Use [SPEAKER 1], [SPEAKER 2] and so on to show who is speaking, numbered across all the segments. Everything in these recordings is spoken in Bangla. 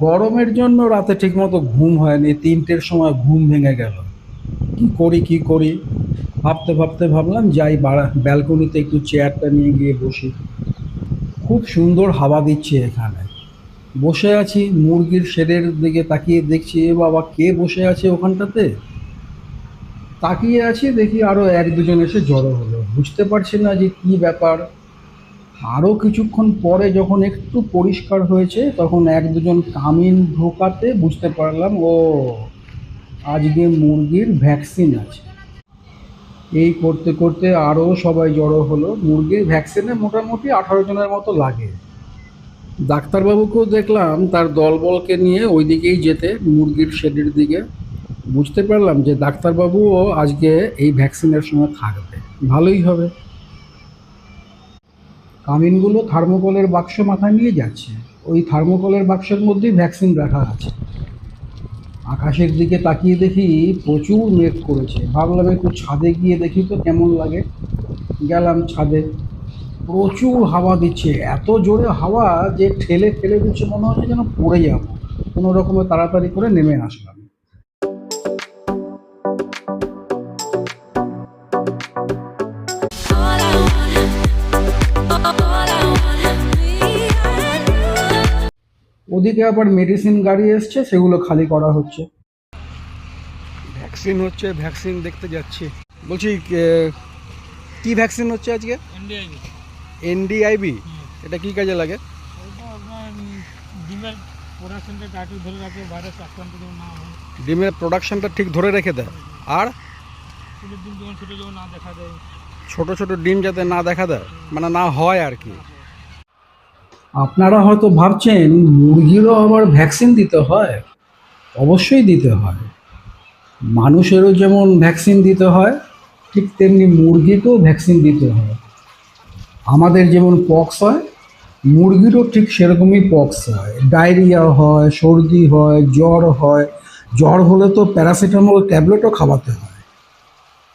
[SPEAKER 1] গরমের জন্য রাতে ঠিকমতো ঘুম হয়নি, ৩টের সময় ঘুম ভেঙে গেল। কি করি ভাবতে ভাবতে ভাবলাম যাই ব্যালকনিতে একটু চেয়ারটা নিয়ে গিয়ে বসি। খুব সুন্দর হাওয়া দিচ্ছে এখানে। বসে আছি মুরগির শেডের দিকে তাকিয়ে দেখছি, এ বাবা কে বসে আছে ওখানটাতে। তাকিয়ে আছি দেখি আরো এক দুজন এসে জড়ো হলো, বুঝতে পারছি না যে কি ব্যাপার। আরো কিছুক্ষণ পরে যখন একটু পরিষ্কার হয়েছে তখন এক দুজন কামিন ঢোকাতে বুঝতে পারলাম, ও আজকে মুরগির ভ্যাকসিন আছে। এই করতে করতে আরো সবাই জড়ো হলো। মুরগির ভ্যাকসিনে মোটামুটি 18 জনের মতো লাগে। ডাক্তারবাবুকেও দেখলাম তার দলবলকে নিয়ে ওই দিকেই যেতে, মুরগির শেডের দিকে। বুঝতে পারলাম যে ডাক্তারবাবুও আজকে এই ভ্যাকসিনের সময় থাকবে, ভালোই হবে। কামিনগুলো থার্মোকলের বাক্স মাথায় নিয়ে যাচ্ছে। ওই থার্মোকলের বাক্সের মধ্যেই ভ্যাকসিন রাখা আছে। আকাশের দিকে তাকিয়ে দেখি প্রচুর মেঘ করেছে। ভাবলাম একটু ছাদে গিয়ে দেখি তো কেমন লাগে। গেলাম ছাদে। প্রচুর হাওয়া দিচ্ছে, এত জোরে হাওয়া যে ঠেলে ফেলে দিচ্ছে, মনে হচ্ছে যেন পড়ে যাবো। কোনো রকমে তাড়াতাড়ি করে নেমে আসলাম। ওদিকে আবার মেডিসিন গাড়ি এসছে, সেগুলো খালি করা হচ্ছে। ভ্যাকসিন হচ্ছে, ভ্যাকসিন দেখতে যাচ্ছি। বলছি কি ভ্যাকসিন হচ্ছে আজকে?
[SPEAKER 2] এনডিআইবি।
[SPEAKER 1] এনডিআইবি? এটা কি কাজে লাগে?
[SPEAKER 2] ওইটা আপনার ডিমের প্রোডাকশনটা টাইট ধরে রাখে, ভাইরাস আক্রান্ত যেন না হয়।
[SPEAKER 1] ডিমের প্রোডাকশনটা ঠিক ধরে রেখে দেয়। আর
[SPEAKER 2] ফুলের ডিম যখন ছোটো যখন না দেখা দেয়।
[SPEAKER 1] ছোট ছোট ডিম যাতে না দেখা দেয়, মানে না হয় আর কি। আপনারা হয়তো ভাবছেন মুরগিরও আবার ভ্যাকসিন দিতে হয়। অবশ্যই দিতে হয়। মানুষেরও যেমন ভ্যাকসিন দিতে হয়, ঠিক তেমনি মুরগিকেও ভ্যাকসিন দিতে হয়। আমাদের যেমন পক্স হয়, মুরগিরও ঠিক সেরকমই পক্স হয়, ডায়রিয়া হয়, সর্দি হয়, জ্বর হয়। জ্বর হলে তো প্যারাসিটামল ট্যাবলেটও খাওয়াতে হয়।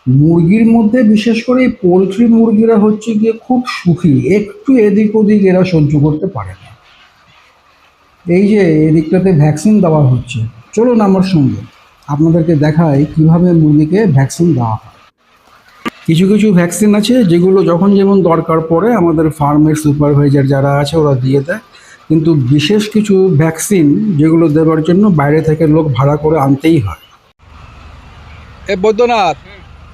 [SPEAKER 1] মুরগির মধ্যে বিশেষ করে এই পোলট্রি মুরগিরা হচ্ছে গিয়ে খুব সুখী, একটু এদিক ওদিক এরা সহ্য করতে পারে না। এই যে এদিকটাতে ভ্যাকসিন দেওয়া হচ্ছে, চলুন আমার সঙ্গে আপনাদেরকে দেখাই কিভাবে মুরগিকে ভ্যাকসিন দেওয়া হয়। কিছু কিছু ভ্যাকসিন আছে যেগুলো যখন যেমন দরকার পড়ে আমাদের ফার্মের সুপারভাইজার যারা আছে ওরা দিয়ে দেয়, কিন্তু বিশেষ কিছু ভ্যাকসিন যেগুলো দেওয়ার জন্য বাইরে থেকে লোক ভাড়া করে আনতেই হয়। এ বৈদ্যনাথ,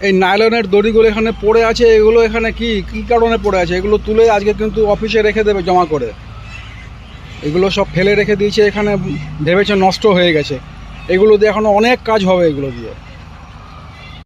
[SPEAKER 1] এই নাইলনের দড়িগুলো এখানে পড়ে আছে, এগুলো এখানে কি কি কারণে পড়ে আছে? এগুলো তুলে আজকে কিন্তু অফিসে রেখে দেবে জমা করে। এগুলো সব ফেলে রেখে দিয়েছে এখানে, ভেবেছে নষ্ট হয়ে গেছে। এগুলো দিয়ে এখনো অনেক কাজ হবে এগুলো দিয়ে।